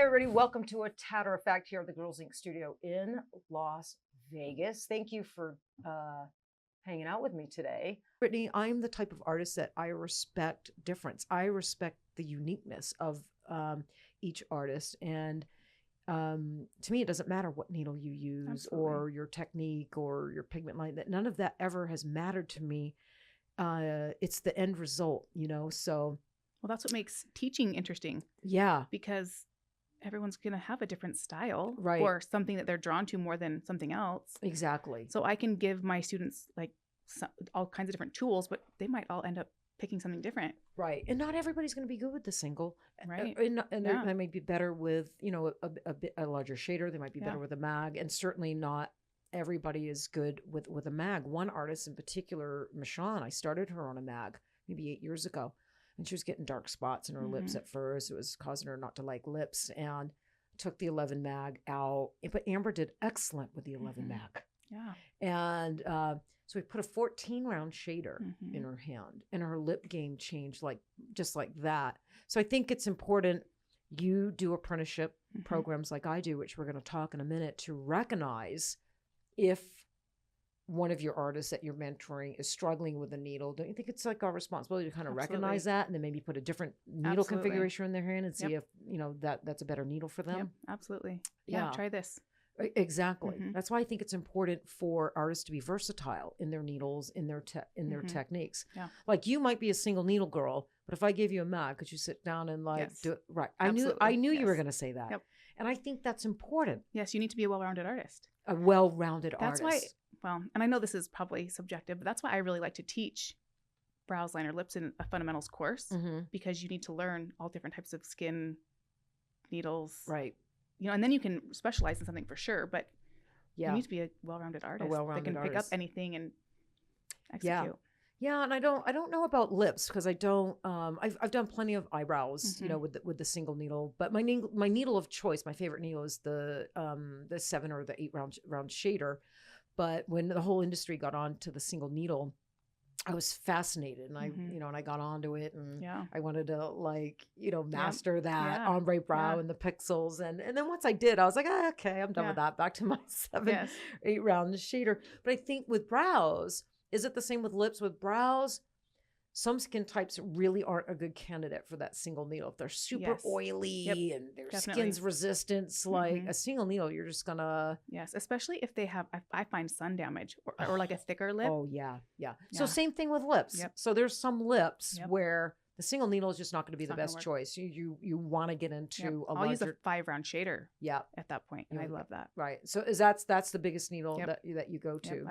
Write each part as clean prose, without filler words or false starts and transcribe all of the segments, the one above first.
Hey everybody, welcome to a Tatter-a-fact here at the Girls Inc. studio in Las Vegas. Thank you for hanging out with me today. Brittany, I'm the type of artist that I respect difference. I respect the uniqueness of each artist. And to me, it doesn't matter what needle you use or your technique or your pigment line. That none of that ever has mattered to me. It's the end result, you know? So, well, that's what makes teaching interesting. Yeah. Because everyone's going to have a different style, right, or something that they're drawn to more than something else. Exactly. So I can give my students like all kinds of different tools, but they might all end up picking something different. Right. And not everybody's going to be good with the single. Right. And they might be better with, you know, a larger shader. They might be better with a mag. And certainly not everybody is good with a mag. One artist in particular, Michonne, I started her on a mag maybe 8 years ago. And she was getting dark spots in her lips at first. It was causing her not to like lips, and took the 11 mag out. But Amber did excellent with the 11 mag. Yeah. And so we put a 14 round shader in her hand, and her lip game changed just like that. So I think it's important you do apprenticeship programs like I do, which we're going to talk in a minute, to recognize if one of your artists that you're mentoring is struggling with a needle. Don't you think it's like our responsibility to kind of recognize that, and then maybe put a different needle configuration in their hand and see if, you know, that's a better needle for them? Yep, absolutely. Yeah, try this. Exactly. That's why I think it's important for artists to be versatile in their needles, in their their techniques. Yeah. Like, you might be a single needle girl, but if I gave you a mag, could you sit down and do it? Right. Absolutely. I knew you were going to say that. Yep. And I think that's important. Yes, you need to be a well-rounded artist. A well-rounded artist. That's why, well, and I know this is probably subjective, but that's why I really like to teach brows, liner, lips in a fundamentals course, because you need to learn all different types of skin, needles. Right. You know, and then you can specialize in something for sure, but you need to be a well-rounded artist that can pick up anything and execute. Yeah, and I don't know about lips, because I don't. I've done plenty of eyebrows, you know, with the single needle. But my needle of choice, my favorite needle, is the 7 or the 8 round shader. But when the whole industry got on to the single needle, I was fascinated, and I you know, and I got onto it, and I wanted to, like, you know, master that ombre brow and the pixels, and then once I did, I was like, okay, I'm done with that. Back to my 7, 8 round shader. But I think with brows. Is it the same with lips? With brows, some skin types really aren't a good candidate for that single needle. If they're super oily and their skin's resistance, like a single needle, you're just gonna... Yes, especially if they have, I find sun damage or like a thicker lip. Oh, yeah. So same thing with lips. So there's some lips where the single needle is just not going to be the best choice. You want to get into a larger... I'll use a 5 round shader at that point, and I love that. Right. So that's the biggest needle that you go to.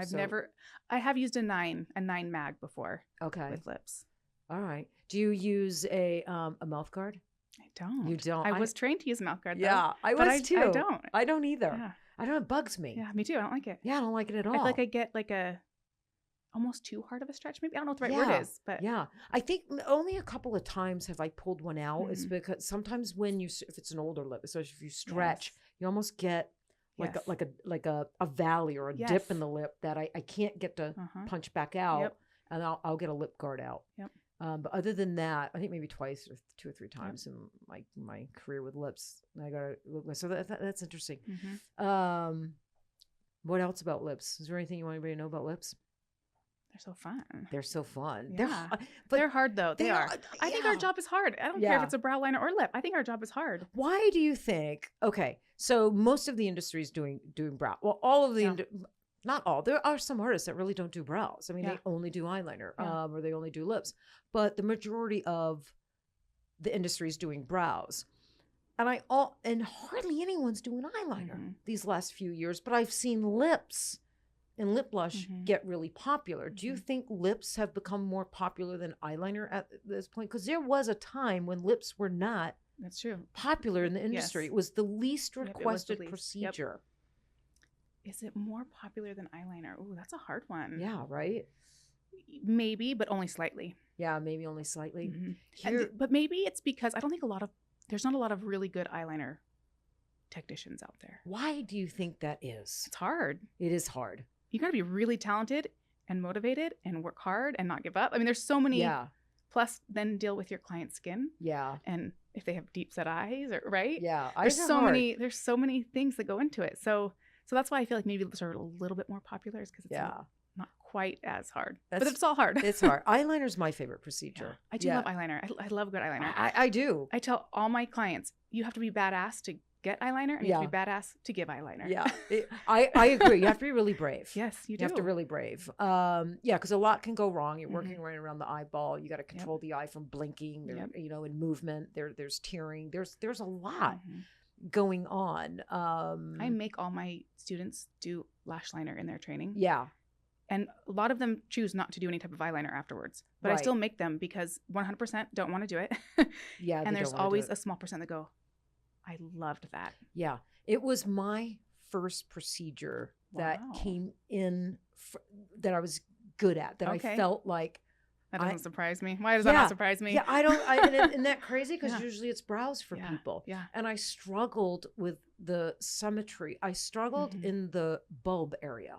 I have used a 9 mag before. Okay. With lips. All right. Do you use a mouth guard? I don't. You don't? I was trained to use a mouth guard, though. Yeah, I was too. I don't. I don't either. Yeah. I don't. It bugs me. Yeah, me too. I don't like it. Yeah, I don't like it at all. I feel like I get like a almost too hard of a stretch. Maybe I don't know what the right word is, but I think only a couple of times have I pulled one out. It's because sometimes when if it's an older lip, especially if you stretch, you almost get like a valley or a dip in the lip that I can't get to punch back out, and I'll get a lip guard out. But other than that, I think maybe twice or 2 or 3 times in my career with lips, I got a lip. So that's interesting. What else about lips? Is there anything you want anybody to know about lips? They're so fun. They're so fun. Yeah. They're hard, though. They are. I think our job is hard. I don't care if it's a brow liner or lip. I think our job is hard. Why do you think? Okay, so most of the industry is doing brow. Well, all of the not all. There are some artists that really don't do brows. I mean, they only do eyeliner, or they only do lips. But the majority of the industry is doing brows. And hardly anyone's doing eyeliner these last few years. But I've seen lips and lip blush get really popular. Do you think lips have become more popular than eyeliner at this point? Because there was a time when lips were not popular in the industry. It was the least requested procedure. Is it more popular than eyeliner? Oh, that's a hard one. Yeah, right? Maybe, but only slightly. Yeah, maybe only slightly. But maybe it's because I don't think there's not a lot of really good eyeliner technicians out there. Why do you think that is? It's hard. It is hard. You got to be really talented and motivated and work hard and not give up. I mean, there's so many plus then deal with your client's skin. Yeah. And if they have deep set eyes, or right? Yeah. There's so many things that go into it. So that's why I feel like maybe lips are a little bit more popular, is because it's not quite as hard. But it's all hard. It's hard. Eyeliner's my favorite procedure. I do love eyeliner. I love good eyeliner. I do. I tell all my clients, you have to be badass to get eyeliner, and you have to be badass to give eyeliner. Yeah. I agree. You have to be be really brave. Yes, you do. You have to really brave. Yeah, because a lot can go wrong. You're working right around the eyeball. You got to control the eye from blinking. There, in movement. There's tearing. There's a lot going on. I make all my students do lash liner in their training. Yeah. And a lot of them choose not to do any type of eyeliner afterwards. But I still make them, because 100% don't want to do it. Yeah. And there's always a small percent that go, I loved that. Yeah. It was my first procedure that came in that I was good at, that I felt like. That doesn't surprise me. Why does that not surprise me? Yeah, I don't. Isn't that crazy? Because usually it's brows for people. Yeah. And I struggled with the symmetry. I struggled in the bulb area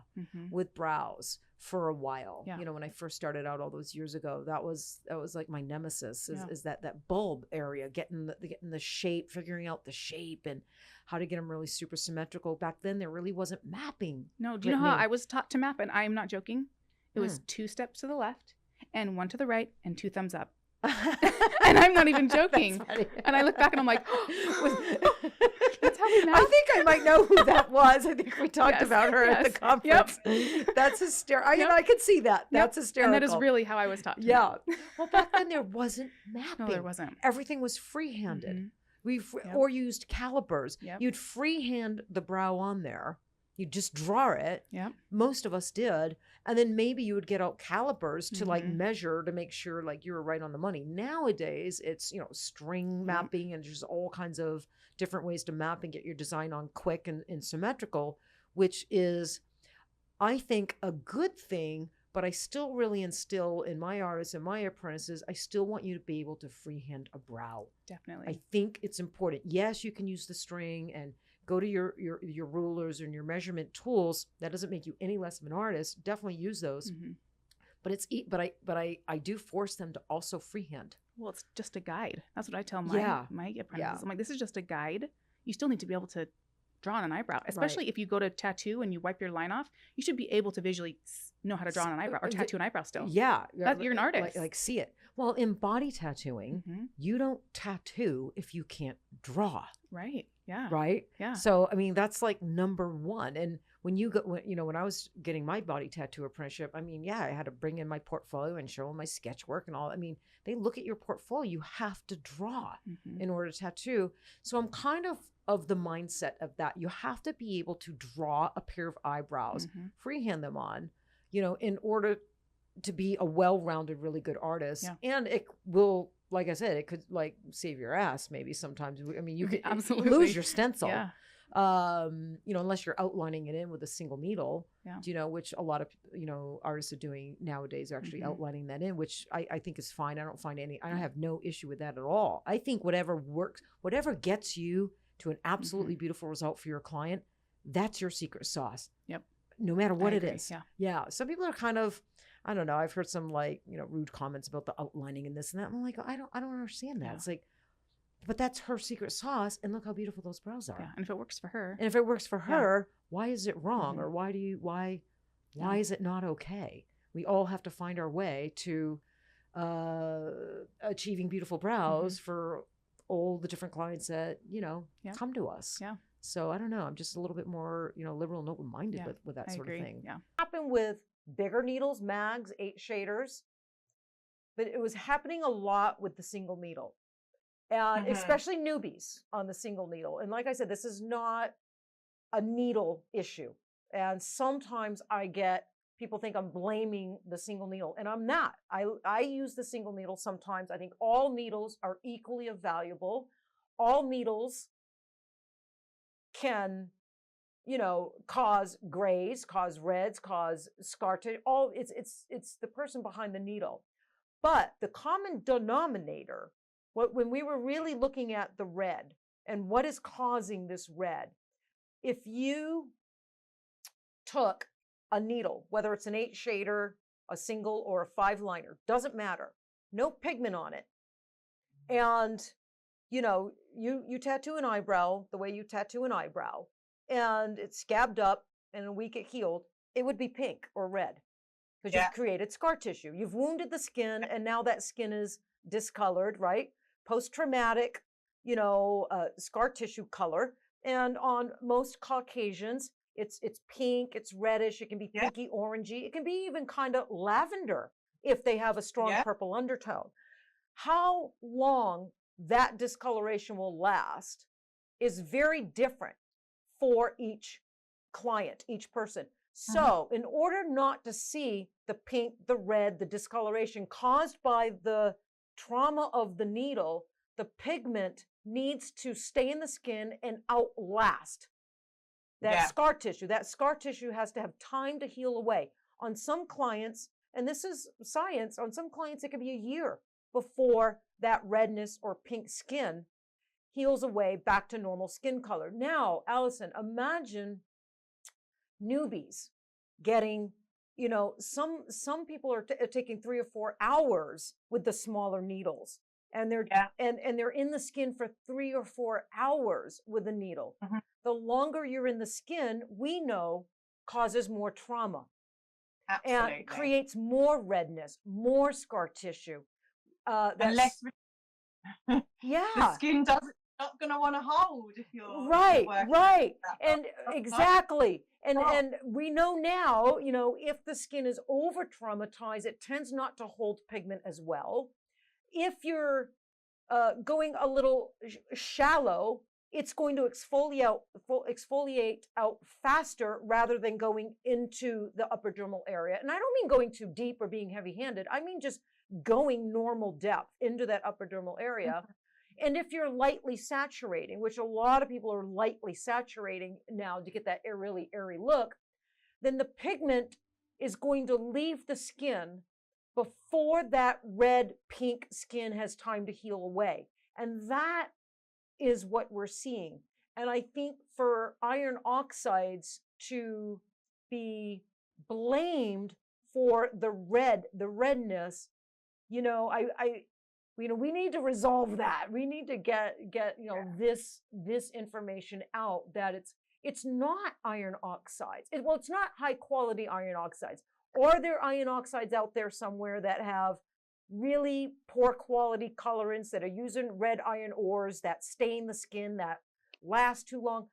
with brows for a while. Yeah. You know, when I first started out all those years ago, that was like my nemesis. Is that bulb area, getting the shape, figuring out the shape and how to get them really super symmetrical. Back then, there really wasn't mapping. No, do you know how I was taught to map? And I am not joking. It was 2 steps to the left, and 1 to the right, and 2 thumbs up. And I'm not even joking. And I look back and I'm like, that's how we map. I think I might know who that was. I think we talked about her at the conference. That's hysterical. I can see that. That's hysterical. And that is really how I was taught to map. Well, back then there wasn't mapping. No, there wasn't. Everything was freehanded. Or used calipers. You'd freehand the brow on there. You just draw it. Most of us did. And then maybe you would get out calipers to like measure to make sure like you were right on the money. Nowadays, it's, string mapping, and there's all kinds of different ways to map and get your design on quick and symmetrical, which is, I think, a good thing. But I still really instill in my artists and my apprentices, I still want you to be able to freehand a brow. Definitely. I think it's important. Yes, you can use the string and go to your rulers and your measurement tools. That doesn't make you any less of an artist. Definitely use those. But I do force them to also freehand. Well, it's just a guide. That's what I tell my apprentices. I'm like, this is just a guide. You still need to be able to draw on an eyebrow, especially if you go to tattoo and you wipe your line off. You should be able to visually know how to draw on an eyebrow or tattoo an eyebrow still. Yeah. You're an artist. Like see it. Well, in body tattooing, you don't tattoo if you can't draw. Right. Yeah. Right. Yeah. So, I mean, that's like number one. And when when I was getting my body tattoo apprenticeship, I mean, I had to bring in my portfolio and show them my sketch work and all. I mean, they look at your portfolio. You have to draw in order to tattoo. So I'm kind of the mindset of that. You have to be able to draw a pair of eyebrows, freehand them on, in order to be a well-rounded, really good artist. Yeah. And it will, like I said, it could like save your ass maybe sometimes. I mean, you could absolutely lose your stencil. Yeah. Unless you're outlining it in with a single needle, which a lot of, artists are doing nowadays, are actually outlining that in, which I think is fine. I don't have no issue with that at all. I think whatever works, whatever gets you to an absolutely beautiful result for your client, that's your secret sauce. Yep. No matter what it is. Yeah. Yeah. Some people are kind of, I don't know. I've heard some rude comments about the outlining and this and that. I'm like, I don't understand that. Yeah. It's like, but that's her secret sauce. And look how beautiful those brows are. Yeah. And if it works for her. And if it works for her, why is it wrong? Or why is it not okay? We all have to find our way to achieving beautiful brows for all the different clients that, come to us. Yeah. So I don't know. I'm just a little bit more, liberal and open-minded with that sort of thing. Yeah. Happened with bigger needles, mags, 8 shaders, but it was happening a lot with the single needle, and especially newbies on the single needle. And like I said, this is not a needle issue. And sometimes I get people think I'm blaming the single needle, and I'm not. I use the single needle sometimes. I think all needles are equally valuable. All needles can, cause grays, cause reds, cause scar tissue. It's the person behind the needle. But the common denominator, when we were really looking at the red and what is causing this red, if you took a needle, whether it's an 8 shader, a single, or a 5 liner, doesn't matter. no pigment on it, and you tattoo an eyebrow the way you tattoo an eyebrow, and it's scabbed up, and in a week it healed, it would be pink or red because you've created scar tissue. You've wounded the skin, and now that skin is discolored, right? Post-traumatic, scar tissue color. And on most Caucasians, it's pink, it's reddish, it can be pinky orangey, it can be even kind of lavender if they have a strong purple undertone. How long that discoloration will last is very different for each client, each person. So in order not to see the pink, the red, the discoloration caused by the trauma of the needle, the pigment needs to stay in the skin and outlast that scar tissue. That scar tissue has to have time to heal away. On some clients, and this is science, on some clients it could be a year before that redness or pink skin heals away back to normal skin color. Now, Allison, imagine newbies getting, some people are taking 3 or 4 hours with the smaller needles, and they're and they're in the skin for 3 or 4 hours with a needle. The longer you're in the skin, we know, causes more trauma. Absolutely. And creates more redness, more scar tissue. And less. The skin not going to want to hold if you're right. And exactly. And we know now, if the skin is over traumatized, it tends not to hold pigment as well. If you're going a little shallow, it's going to exfoliate out faster rather than going into the upper dermal area. And I don't mean going too deep or being heavy-handed. I mean just going normal depth into that upper dermal area. And if you're lightly saturating, which a lot of people are lightly saturating now to get that really airy look, then the pigment is going to leave the skin before that red pink skin has time to heal away. And that is what we're seeing. And I think for iron oxides to be blamed for the redness, we need to resolve that. We need to get this information out, that it's not iron oxides. It's not high quality iron oxides. Or there are iron oxides out there somewhere that have really poor quality colorants that are using red iron ores that stain the skin, that last too long.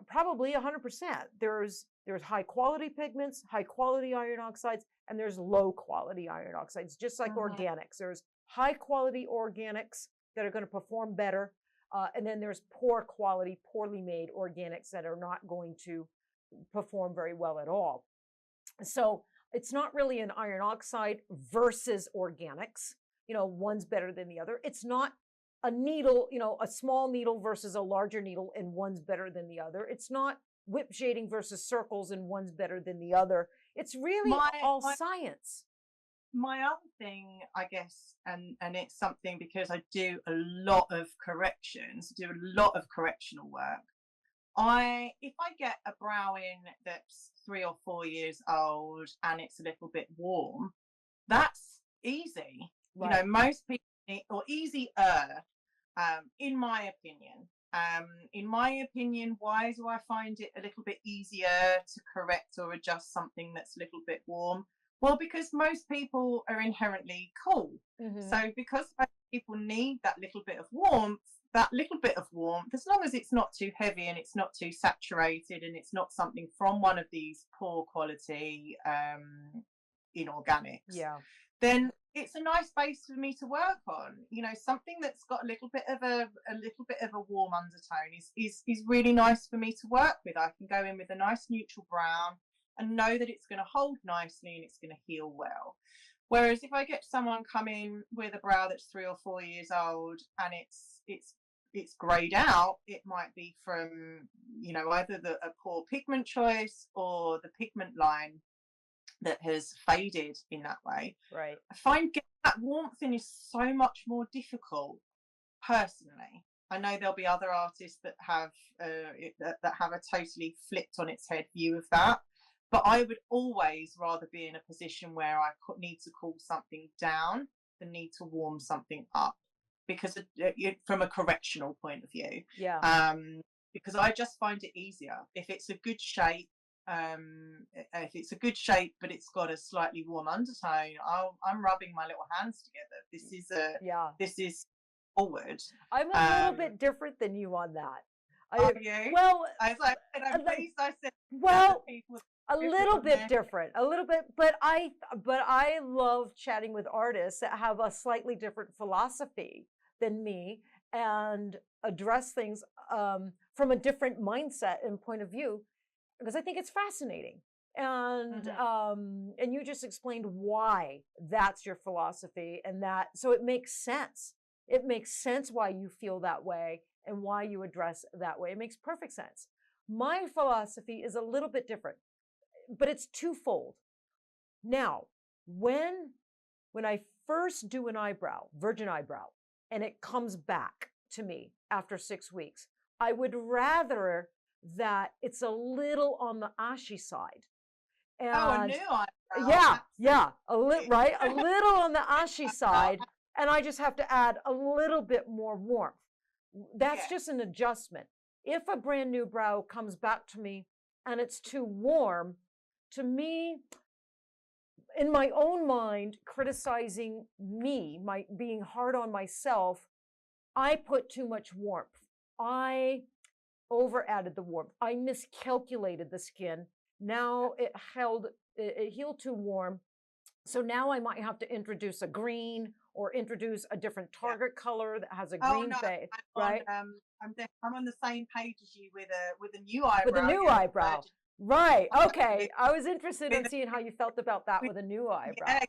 Probably 100%. There's high quality pigments, high quality iron oxides, and there's low quality iron oxides, just like organics. There's high quality organics that are going to perform better, and then there's poor quality, poorly made organics that are not going to perform very well at all. So it's not really an iron oxide versus organics. One's better than the other. It's not a needle, a small needle versus a larger needle, and one's better than the other. It's not whip shading versus circles and one's better than the other. It's really all science. My other thing, I guess, and it's something because I do a lot of corrections, do a lot of correctional work. If I get a brow in that's 3 or 4 years old and it's a little bit warm, that's easy. Right. Most people or easier, in my opinion. Why do I find it a little bit easier to correct or adjust something that's a little bit warm? Well, because most people are inherently cool. So because most people need that little bit of warmth, as long as it's not too heavy and it's not too saturated and it's not something from one of these poor quality inorganics, then it's a nice base for me to work on. Something that's got a little bit of a warm undertone is really nice for me to work with. I can go in with a nice neutral brown and know that it's going to hold nicely and it's going to heal well. Whereas if I get someone come in with a brow that's 3 or 4 years old and it's greyed out, it might be from either a poor pigment choice or the pigment line that has faded in that way. Right. I find getting that warmth in is so much more difficult. Personally, I know there'll be other artists that have a totally flipped on its head view of that. But I would always rather be in a position where I need to cool something down the need to warm something up, because from a correctional point of view. Because I just find it easier if it's a good shape. If it's a good shape but it's got a slightly warm undertone, I'm rubbing my little hands together. This is forward. I'm a little bit different than you on that. Are you? Well, I was like, and I'm pleased I said. Well, a little bit different, a little bit, but I love chatting with artists that have a slightly different philosophy than me and address things from a different mindset and point of view, because I think it's fascinating. And and you just explained why that's your philosophy, and that, so it makes sense. It makes sense why you feel that way and why you address that way. It makes perfect sense. My philosophy is a little bit different, but it's twofold. Now, when I first do an eyebrow, virgin eyebrow, and it comes back to me after 6 weeks, I would rather that it's a little on the ashy side. And a new eyebrow. Right? A little on the ashy side, and I just have to add a little bit more warmth. That's just an adjustment. If a brand new brow comes back to me and it's too warm, to me, in my own mind, criticizing me, being hard on myself, I put too much warmth. I over added the warmth. I miscalculated the skin. Now it healed too warm. So now I might have to introduce a green or introduce a different target color that has a green fade, right? I'm on the same page as you with a new eyebrow. With a new eyebrow. Right. Okay. I was interested in seeing how you felt about that with a new eyebrow. Yeah,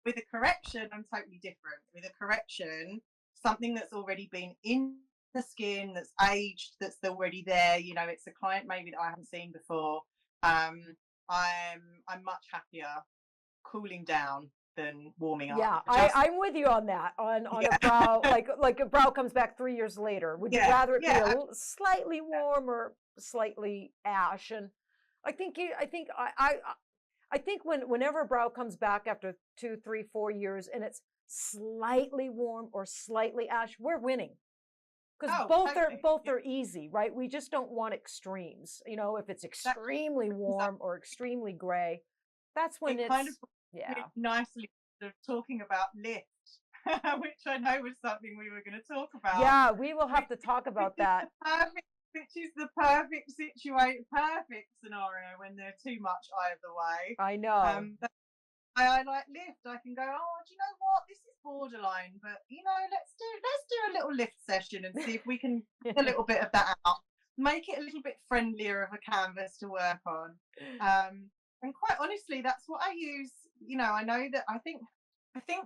with a correction, I'm totally different. With a correction, something that's already been in the skin, that's aged, that's already there. You know, it's a client maybe that I haven't seen before. I'm much happier cooling down than warming up. Yeah, I'm with you on that. On a brow, like a brow comes back 3 years later. Would you rather it be a slightly warm or slightly ash? And I think whenever a brow comes back after 2, 3, 4 years and it's slightly warm or slightly ash, we're winning. Because both are easy, right? We just don't want extremes. You know, if it's extremely warm or extremely gray, that's when it's kind of nicely talking about lift, which I know was something we were going to talk about. Yeah, we will have to talk about that. Which is the perfect scenario when they're too much either way. I know. I like lift. I can go, oh, do you know what? This is borderline, but you know, let's do a little lift session and see if we can get a little bit of that out. Make it a little bit friendlier of a canvas to work on. And quite honestly, that's what I use. You know, I know that I think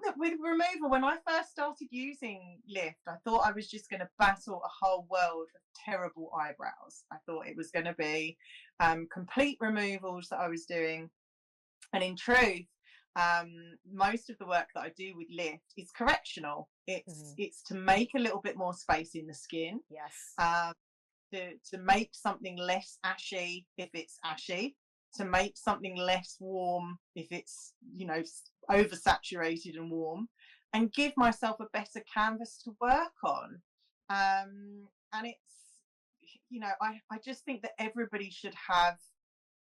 that with removal, when I first started using lift, I thought I was just going to battle a whole world of terrible eyebrows. I thought it was going to be complete removals that I was doing. And in truth, most of the work that I do with lift is correctional. It's to make a little bit more space in the skin. Yes. To make something less ashy if it's ashy, to make something less warm if it's, you know, oversaturated and warm, and give myself a better canvas to work on. And it's, you know, I just think that everybody should have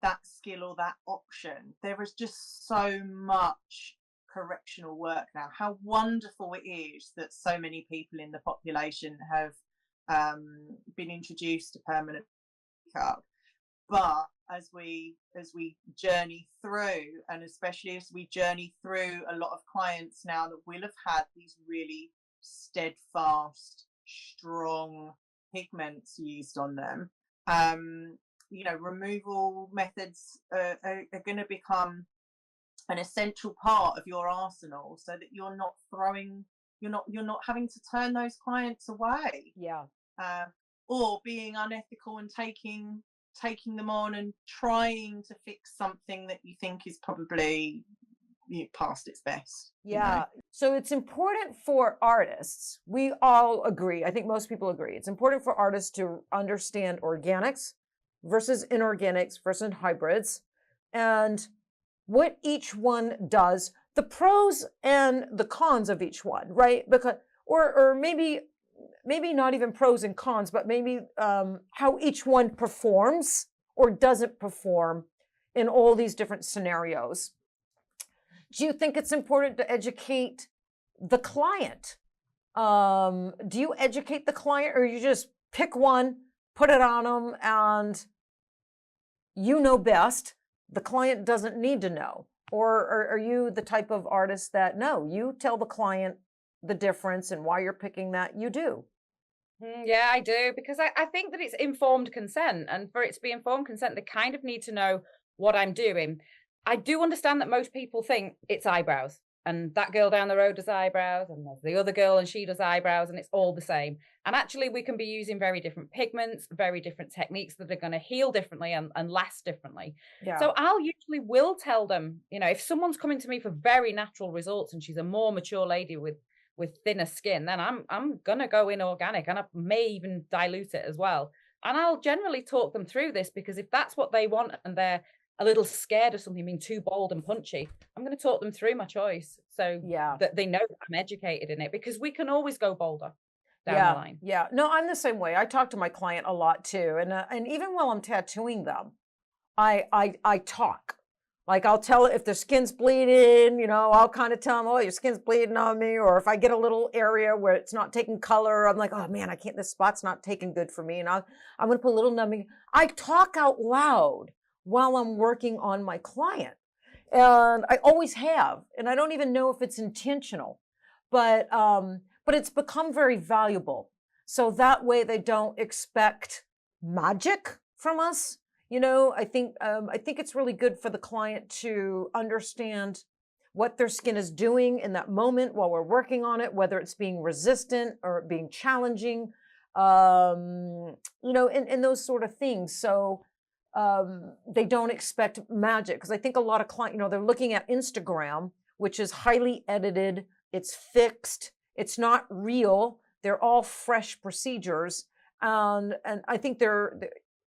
that skill or that option. There is just so much correctional work now. How wonderful it is that so many people in the population have been introduced to permanent makeup. But as we journey through, and especially as we journey through a lot of clients now that will have had these really steadfast, strong pigments used on them, you know, removal methods are going to become an essential part of your arsenal, so that you're not having to turn those clients away. Yeah. Or being unethical and taking them on and trying to fix something that you think is probably past its best. Yeah. You know? So it's important for artists. We all agree. I think most people agree. It's important for artists to understand organics versus inorganics versus hybrids, and what each one does the pros and the cons of each one, right? Because, or maybe not even pros and cons, but maybe how each one performs or doesn't perform in all these different scenarios. Do you think it's important to educate the client? Do you educate the client, or you just pick one, put it on them, and you know best? The client doesn't need to know. Or are you the type of artist that, no, you tell the client the difference and why you're picking that? You do. Yeah, I do, because I think that it's informed consent, and for it to be informed consent, they kind of need to know what I'm doing. I do understand that most people think it's eyebrows, and that girl down the road does eyebrows, and there's the other girl and she does eyebrows, and it's all the same. And actually, we can be using very different pigments, very different techniques that are going to heal differently and last differently. Yeah. So I'll usually will tell them, you know, if someone's coming to me for very natural results and she's a more mature lady with thinner skin, then I'm gonna go in organic, and I may even dilute it as well. And I'll generally talk them through this, because if that's what they want and they're a little scared of something being too bold and punchy, I'm going to talk them through my choice, so that they know that I'm educated in it, because we can always go bolder down the line. Yeah, no, I'm the same way. I talk to my client a lot too, and even while I'm tattooing them, I talk. Like, I'll tell if their skin's bleeding, you know, I'll kind of tell them, oh, your skin's bleeding on me. Or if I get a little area where it's not taking color, I'm like, oh man, I can't, this spot's not taking good for me. And I'm going to put a little numbing. I talk out loud while I'm working on my client. And I always have. And I don't even know if it's intentional, but it's become very valuable. So that way they don't expect magic from us. You know, I think it's really good for the client to understand what their skin is doing in that moment while we're working on it, whether it's being resistant or being challenging, you know, and those sort of things. So they don't expect magic, because I think a lot of clients, you know, they're looking at Instagram, which is highly edited, it's fixed, it's not real, they're all fresh procedures, and I think they're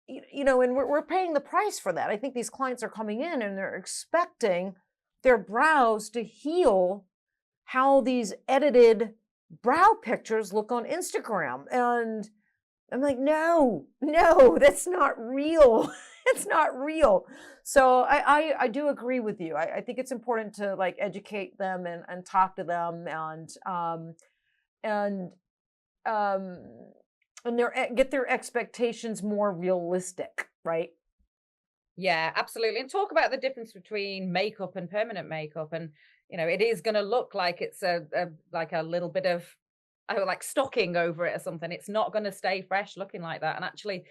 you know, and we're paying the price for that. I think these clients are coming in and they're expecting their brows to heal how these edited brow pictures look on Instagram. And I'm like, no, that's not real. It's not real. So I do agree with you. I think it's important to like educate them and talk to them and get their expectations more realistic, right? Yeah, absolutely. And talk about the difference between makeup and permanent makeup. And, you know, it is going to look like it's like a little bit of like stocking over it or something. It's not going to stay fresh looking like that. And actually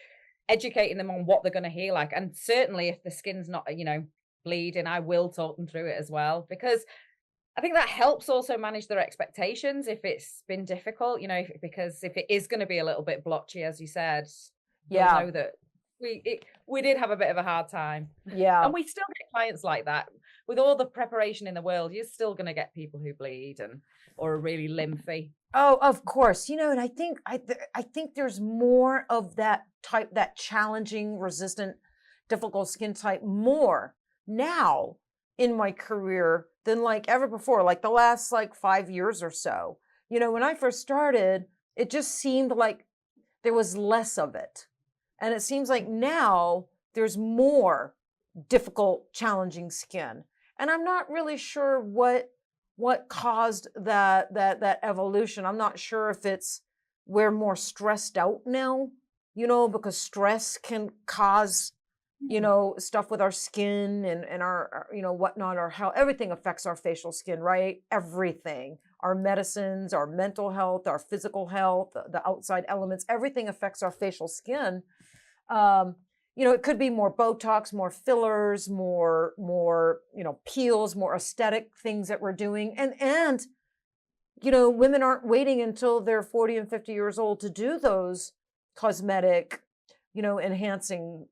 educating them on what they're going to heal like. And certainly if the skin's not, you know, bleeding, I will talk them through it as well, because I think that helps also manage their expectations if it's been difficult, you know, because if it is going to be a little bit blotchy, as you said, they'll know that we did have a bit of a hard time. Yeah. And we still get clients like that. With all the preparation in the world, you're still going to get people who bleed or are really lymphy. Oh, of course. You know, and I think there's more of that type, that challenging, resistant, difficult skin type more now in my career than like ever before, like the last like 5 years or so. You know, when I first started, it just seemed like there was less of it. And it seems like now there's more difficult, challenging skin. And I'm not really sure what caused that evolution. I'm not sure if it's we're more stressed out now, you know, because stress can cause, you know, stuff with our skin and our, you know, whatnot, or how everything affects our facial skin, right? Everything, our medicines, our mental health, our physical health, the outside elements, everything affects our facial skin. You know, it could be more Botox, more fillers, more, you know, peels, more aesthetic things that we're doing. And, you know, women aren't waiting until they're 40 and 50 years old to do those cosmetic, you know, enhancing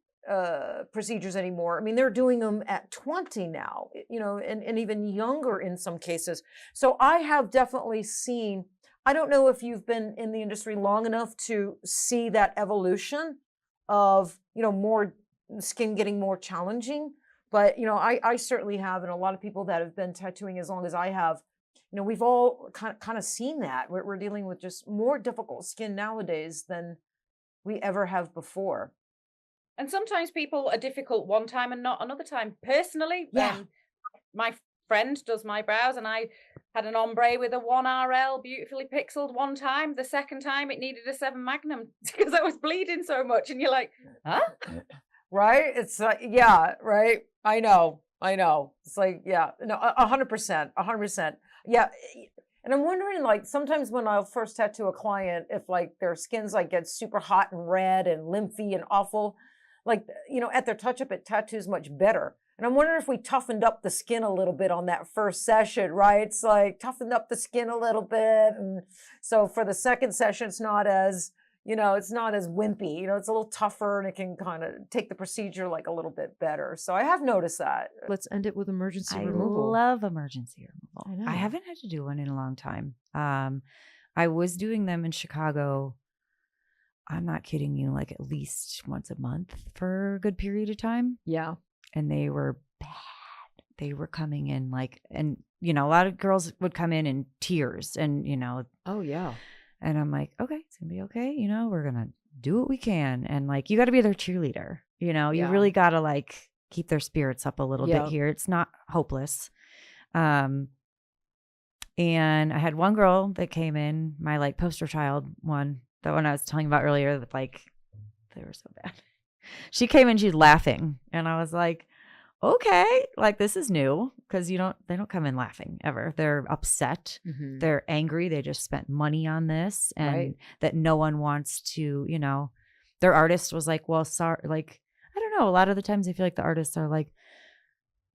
procedures anymore. I mean, they're doing them at 20 now, you know, and even younger in some cases. So I have definitely seen, I don't know if you've been in the industry long enough to see that evolution of, you know, more skin getting more challenging, But, I certainly have, and a lot of people that have been tattooing as long as I have, we've all kind of seen that. We're dealing with just more difficult skin nowadays than we ever have before. And sometimes people are difficult one time and not another time. Personally, my friend does my brows, and I had an ombre with a 1RL beautifully pixeled one time. The second time it needed a 7 Magnum because I was bleeding so much. And you're like, huh? Right? It's like, yeah, right. I know. It's like, yeah, no, 100%. Yeah. And I'm wondering, like, sometimes when I'll first tattoo a client, if like their skin's like gets super hot and red and lymphy and awful, like, at their touch up, it tattoos much better. And I'm wondering if we toughened up the skin a little bit on that first session, right? It's like toughened up the skin a little bit. And so for the second session, it's not as, it's not as wimpy, it's a little tougher, and it can kind of take the procedure like a little bit better. So I have noticed that. Let's end it with emergency removal. I love emergency removal. I haven't had to do one in a long time. I was doing them in Chicago. I'm not kidding you, like at least once a month for a good period of time. Yeah. And they were bad. They were coming in like, and a lot of girls would come in tears, and oh yeah. And I'm like, okay, it's gonna be okay. We're gonna do what we can, and like, you got to be their cheerleader. You really got to like keep their spirits up a little bit here. It's not hopeless. And I had one girl that came in, my like poster child one, that one I was telling you about earlier, that like they were so bad. She came in, she's laughing, and I was like, okay, like this is new, because they don't come in laughing ever. They're upset. Mm-hmm. They're angry. They just spent money on this, and that no one wants to, their artist was like, well, sorry, like, I don't know. A lot of the times I feel like the artists are like,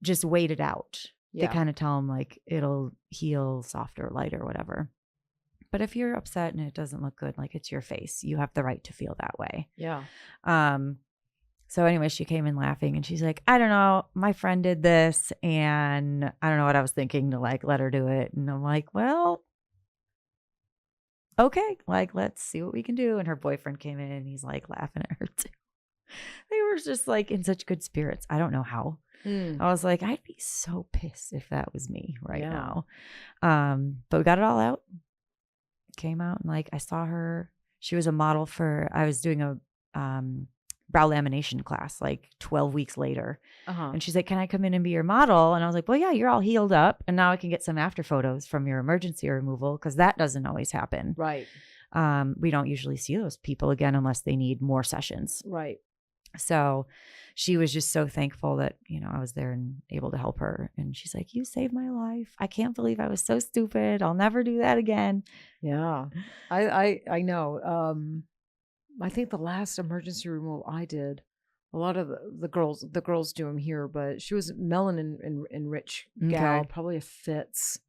just wait it out. Yeah. They kind of tell them like, it'll heal softer, lighter, whatever. But if you're upset and it doesn't look good, like, it's your face. You have the right to feel that way. Yeah. So anyway, she came in laughing, and she's like, I don't know, my friend did this, and I don't know what I was thinking to like let her do it. And I'm like, well, okay, like, let's see what we can do. And her boyfriend came in, and he's like laughing at her too. They were just like in such good spirits. I don't know how. I was like, I'd be so pissed if that was me right now. But we got it all out. Came out, and like, I saw her. She was a model for, I was doing a brow lamination class like 12 weeks later. And she's like, can I come in and be your model? And I was like, well, yeah, you're all healed up, and now I can get some after photos from your emergency removal, because that doesn't always happen. Right. We don't usually see those people again unless they need more sessions. Right. So she was just so thankful that, I was there and able to help her. And she's like, you saved my life. I can't believe I was so stupid. I'll never do that again. Yeah. I know. I think the last emergency removal I did, a lot of the girls do them here, but she was melanin rich gal, probably a Fitz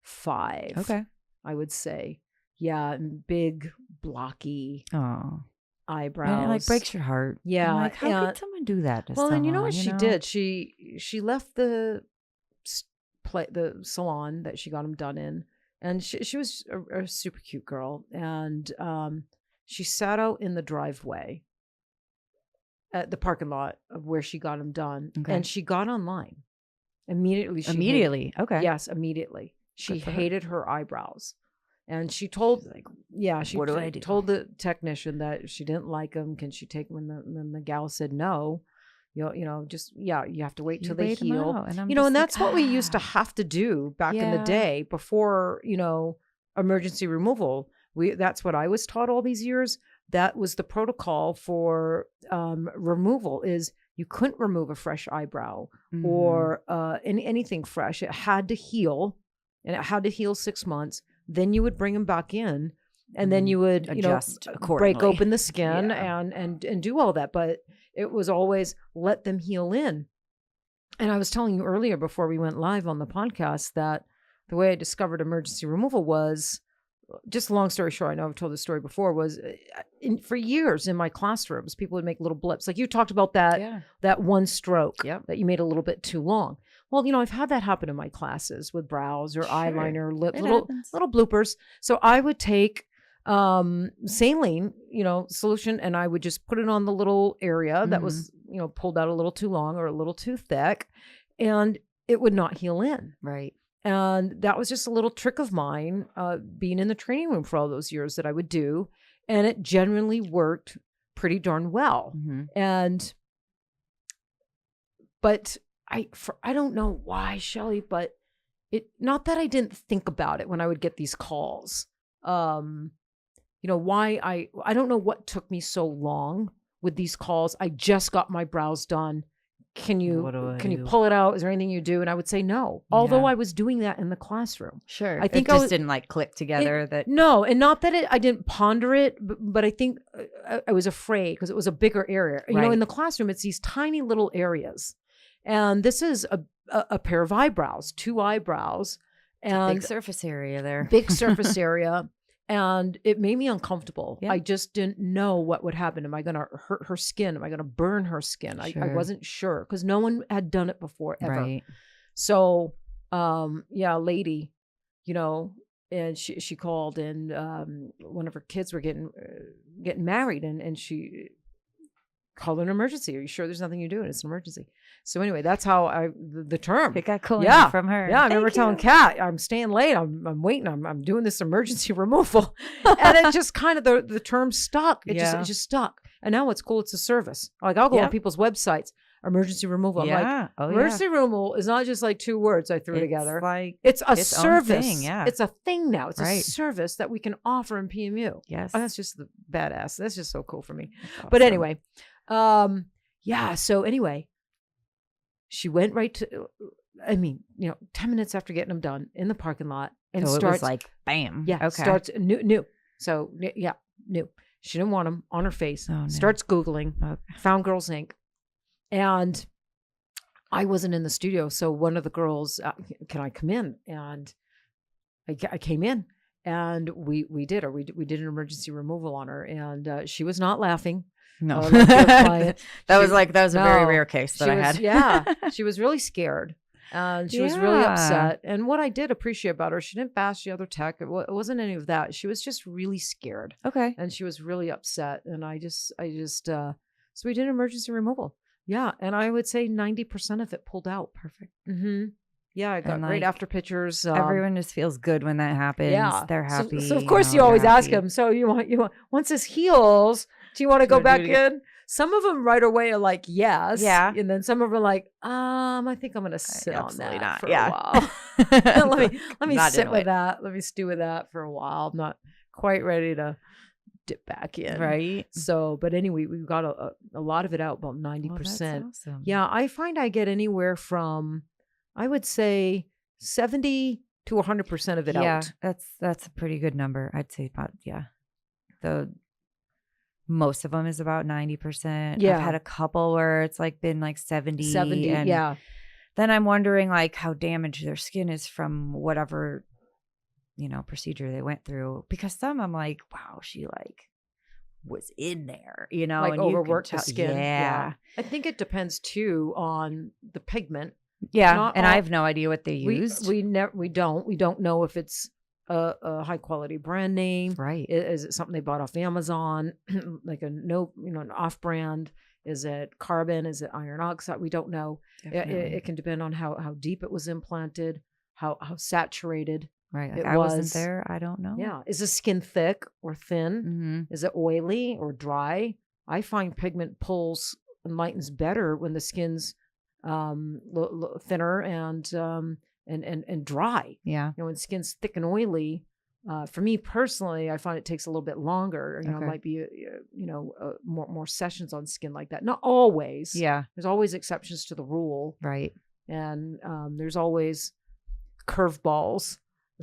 5. Okay. I would say. Yeah. And big, blocky eyebrows. And it like breaks your heart. Yeah. I'm like, how could someone do that to someone? And you know what she did? She left the salon that she got them done in, and she was a super cute girl, and she sat out in the driveway at the parking lot of where she got them done, and she got online immediately. Okay. Yes, immediately. She hated her eyebrows. And she told, what do I do? Told the technician that she didn't like them. Can she take them? And the gal said no. You have to wait till they heal. And that's what we used to have to do back in the day before, emergency removal. That's what I was taught all these years. That was the protocol for removal. Is you couldn't remove a fresh eyebrow or anything fresh. It had to heal, and it had to heal 6 months. Then you would bring them back in, and then you would adjust break open the skin and do all that. But it was always let them heal in. And I was telling you earlier before we went live on the podcast that the way I discovered emergency removal was, just a long story short, I know I've told this story before, was for years in my classrooms, people would make little blips. Like you talked about that one stroke that you made a little bit too long. Well, I've had that happen in my classes with brows or eyeliner, lips, little bloopers. So I would take saline, solution, and I would just put it on the little area that was, pulled out a little too long or a little too thick, and it would not heal in. Right. And that was just a little trick of mine, being in the training room for all those years that I would do. And it genuinely worked pretty darn well. But I don't know why, Shelley, but not that I didn't think about it when I would get these calls. Why I don't know what took me so long with these calls. I just got my brows done. Can you pull it out? Is there anything you do? And I would say no. Although I was doing that in the classroom. Sure. I think it just didn't like click together. No, and not that I didn't ponder it, but I think I was afraid because it was a bigger area. In the classroom, it's these tiny little areas. And this is a pair of eyebrows, 2 eyebrows. And big surface area there. Big surface area. And it made me uncomfortable. Yeah. I just didn't know what would happen. Am I going to hurt her skin? Am I going to burn her skin? Sure. I wasn't sure because no one had done it before ever. Right. So, lady, and she called, and one of her kids were getting married, and she called an emergency. Are you sure there's nothing you do? And it's an emergency. So anyway, that's how the term. It got cool from her. Yeah, I remember telling Kat, I'm staying late. I'm waiting. I'm doing this emergency removal, and it just kind of the term stuck. It just stuck. And now what's cool? It's a service. Like I'll go on people's websites. Emergency removal. I'm like, emergency removal is not just like 2 words I threw together. It's a service. Thing, It's a thing now. It's a service that we can offer in PMU. Yes. Oh, that's just the badass. That's just so cool for me. Awesome. But anyway, so anyway, she went right to, 10 minutes after getting them done in the parking lot, and so starts it was like, bam. Yeah. Okay. Starts new. So new. She didn't want them on her face. Oh, no. Starts Googling, found Girls Inc. And I wasn't in the studio. So one of the girls, can I come in? And I came in, and we did an emergency removal on her, and she was not laughing. No, that was a very rare case that I had. Yeah, she was really scared, and she was really upset. And what I did appreciate about her, she didn't bash the other tech. It wasn't any of that. She was just really scared. Okay, and she was really upset. And I just so we did emergency removal. Yeah, and I would say 90% of it pulled out. Perfect. Mm-hmm. Yeah, I got great after pictures. Everyone just feels good when that happens. Yeah, they're happy. So of course you always ask them. So you want once this heals, do you want to go back in? Some of them right away are like yes. Yeah, and then some of them are like I think I'm going to sit on that for a while. let me sit with that. Let me stew with that for a while. I'm not quite ready to dip back in. Right. So, but anyway, we've got a lot of it out, about 90%. That's awesome. Yeah, I find I get anywhere from, I would say 70 to 100% of it out. Yeah, that's a pretty good number. I'd say about, most of them is about 90%. Yeah. I've had a couple where it's like been like 70. And yeah. Then I'm wondering like how damaged their skin is from whatever, procedure they went through. Because some I'm like, wow, she like was in there, like and overworked the skin. Yeah. I think it depends too on the pigment. Yeah, and I have no idea what they used. We don't know if it's a high quality brand name. Right. Is it something they bought off Amazon, like an off brand? Is it carbon? Is it iron oxide? We don't know. It can depend on how deep it was implanted, how saturated. Right. Like I wasn't there. I don't know. Yeah. Is the skin thick or thin? Mm-hmm. Is it oily or dry? I find pigment pulls and lightens better when the skin's thinner and dry. Yeah. When skin's thick and oily, for me personally, I find it takes a little bit longer. It might be more sessions on skin like that. Not always. Yeah. There's always exceptions to the rule. Right. And there's always curveballs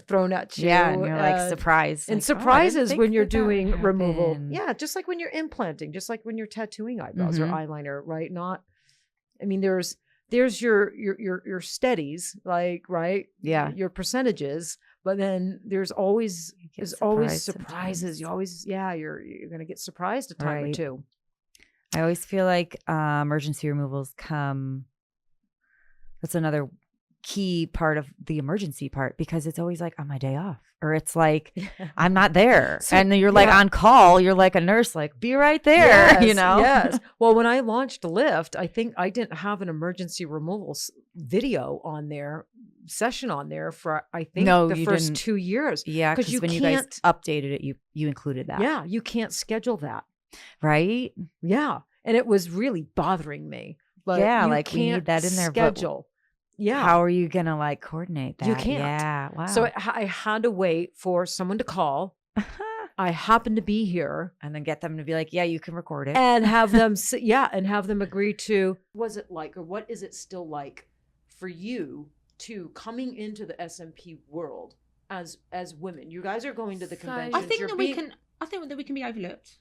thrown at you. Yeah, and you're like surprised. And surprises when you're doing removal. Yeah, just like when you're implanting, just like when you're tattooing eyebrows or eyeliner, right? There's your steadies, like, right? Yeah. Your percentages, but then there's always surprises. Sometimes. You always, you're going to get surprised a time or two. I always feel like emergency removals come. That's another key part of the emergency part, because it's always like on my day off, or it's like I'm not there. And then you're like on call, you're like a nurse, like be right there, Yes. Well, when I launched Lift, I think I didn't have an emergency removal video on there, session on there for, I think, the first 2 years. Yeah, because when you guys updated it, you included that. Yeah, you can't schedule that. Right? Yeah. And it was really bothering me. But like we need that in there. Schedule. Yeah. How are you going to like coordinate that? You can't. Yeah. Wow. So I had to wait for someone to call. I happened to be here. And then get them to be like, yeah, you can record it. And have them, and have them agree to, was it like, or what is it still like for you to coming into the SMP world as women? You guys are going to the convention. I think that we can be overlooked.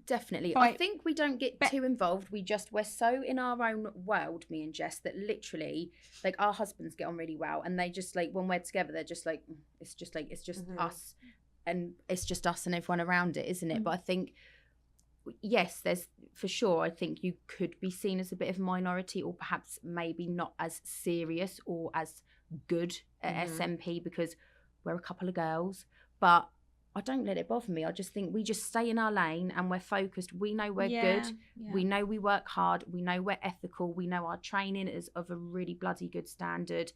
Definitely. I think we don't get too involved. We're so in our own world, me and Jess, that literally like our husbands get on really well, and they just like when we're together, they're just like it's just us, and it's just us and everyone around it, isn't it? But I think yes, there's for sure. I think you could be seen as a bit of a minority, or perhaps maybe not as serious or as good at SMP because we're a couple of girls, but I don't let it bother me. I just think we just stay in our lane and we're focused. We know we're good. Yeah. We know we work hard. We know we're ethical. We know our training is of a really bloody good standard.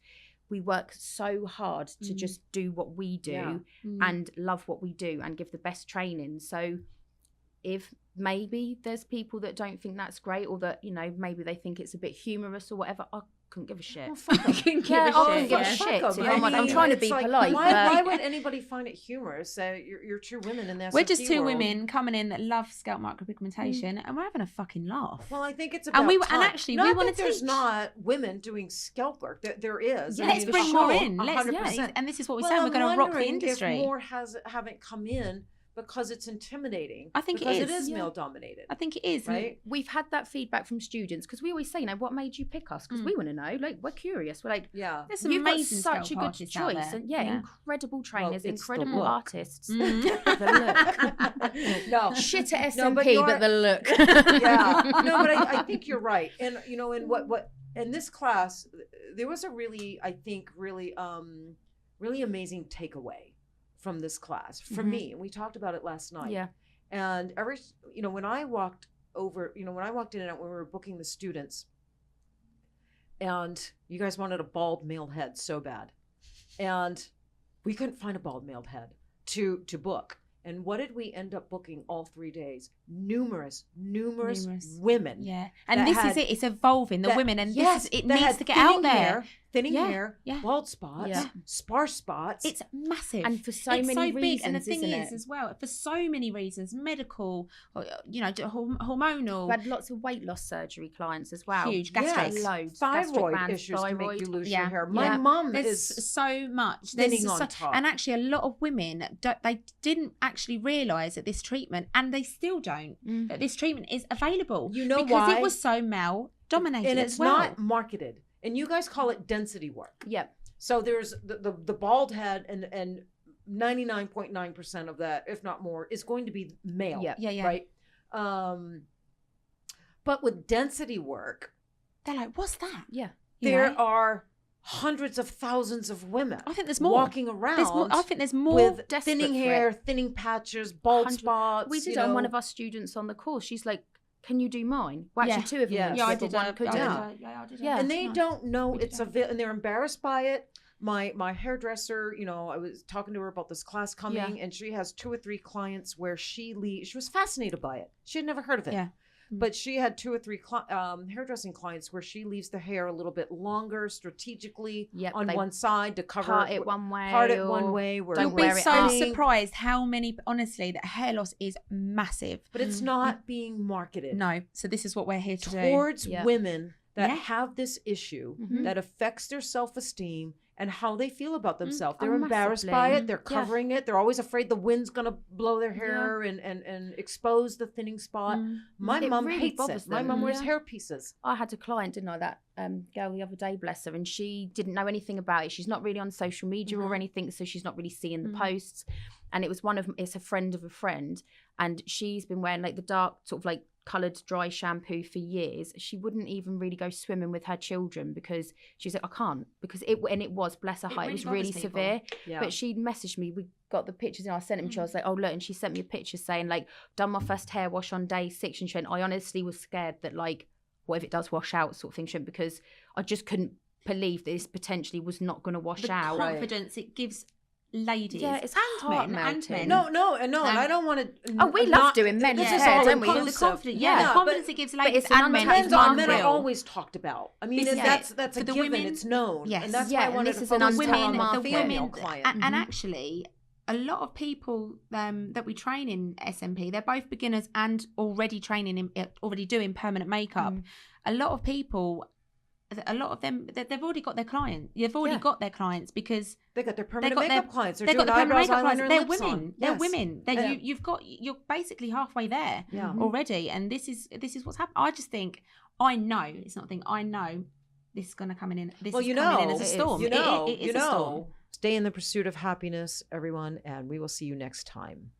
We work so hard to just do what we do and love what we do and give the best training. So if maybe there's people that don't think that's great, or that, maybe they think it's a bit humorous or whatever, I couldn't give a shit. Well, fuck I couldn't give a shit. I'm trying to be polite. Why would anybody find it humorous? So you're true women in this. We're just two women coming in that love scalp micropigmentation, and we're having a fucking laugh. Well, I think it's about we time. And actually, not we want that to there's not women doing scalp work. There is. Yeah, let's bring more in. 100%. And this is what we're saying. We're going to rock the industry. If more haven't come in. Because it's intimidating. I think because it is male dominated. I think it is. Right? We've had that feedback from students because we always say, what made you pick us? Because we want to know. Like, we're curious. We're like, there's some you've got amazing such a good choice, and incredible trainers, incredible artists. The look. No, shit at SMP, but the look. No, but I think you're right. And in what in this class, there was a really amazing takeaway from this class for me, and we talked about it last night. And when I walked in and out when we were booking the students, and you guys wanted a bald male head so bad, and we couldn't find a bald male head to book. And what did we end up booking all 3 days? Numerous women. Yeah. And this is it. It's evolving, the women. And it needs to get out there. Thinning hair, bald spots, sparse spots. It's massive. And for so many reasons, big. And the thing is, as well, for so many reasons, medical, hormonal. We had lots of weight loss surgery clients as well. Huge. Gastric. Loads. Thyroid issues can make you lose your hair. My mum is so much. Thinning on top. And actually, a lot of women, they didn't actually realise that this treatment, and they still don't, that this treatment is available. You know because why? it was so male dominated, and it's not marketed. And you guys call it density work. Yep. So there's the bald head, and 99.9% of that, if not more, is going to be male. Yeah. Right. But with density work, they're like, what's that? Yeah. There are hundreds of thousands of women. I think there's more walking around. I think there's more with thinning hair, thinning patches, bald spots. We did it on one of our students on the course. She's like, can you do mine? Well, actually, two of them. Yeah, I did. One couldn't. Yeah. And they don't know and they're embarrassed by it. My hairdresser, I was talking to her about this class coming, and she has 2 or 3 clients where she was fascinated by it. She had never heard of it. Yeah. But she had 2 or 3 hairdressing clients where she leaves the hair a little bit longer strategically on one side to cover part it one way. You'll be so surprised how many, honestly, that hair loss is massive. But it's not being marketed. No. So this is what we're here to do. Towards women that have this issue that affects their self-esteem and how they feel about themselves. They're embarrassed by it. They're covering it. They're always afraid the wind's going to blow their hair and expose the thinning spot. My mum really hates it. My mum wears hair pieces. I had a client, didn't I, that girl the other day, bless her, and she didn't know anything about it. She's not really on social media or anything, so she's not really seeing the posts. And it's a friend of a friend, and she's been wearing like the dark sort of like coloured dry shampoo for years. She wouldn't even really go swimming with her children because she was like, I can't, because it was, bless her heart, it was really severe. Yeah. But she'd messaged me, we got the pictures and I sent them to her. I was like, oh look, and she sent me a picture saying like, done my first hair wash on day 6, and she went, I honestly was scared that like, what if it does wash out, sort of thing, because I just couldn't believe this potentially was not going to wash out. The confidence it gives ladies, it's and men, and men. No, and I don't want to. Oh, we love doing men. This is all don't we? The confidence, the confidence it gives ladies and men. Men are always talked about. I mean, that's a given. Women, it's known. Yes, and that's why I wanted to focus on the female client. And actually, a lot of people that we train in SMP, they're both beginners and already doing permanent makeup. A lot of them, they've already got their client. They've already got their clients because they got their permanent makeup clients. They've got the eyebrows, eyeliner, they're lips women. on. They're women. You're basically halfway there already, and this is what's happened. I just think I know it's not a thing. I know this is going to come in. This is coming in as a storm. It is a storm. Stay in the pursuit of happiness, everyone, and we will see you next time.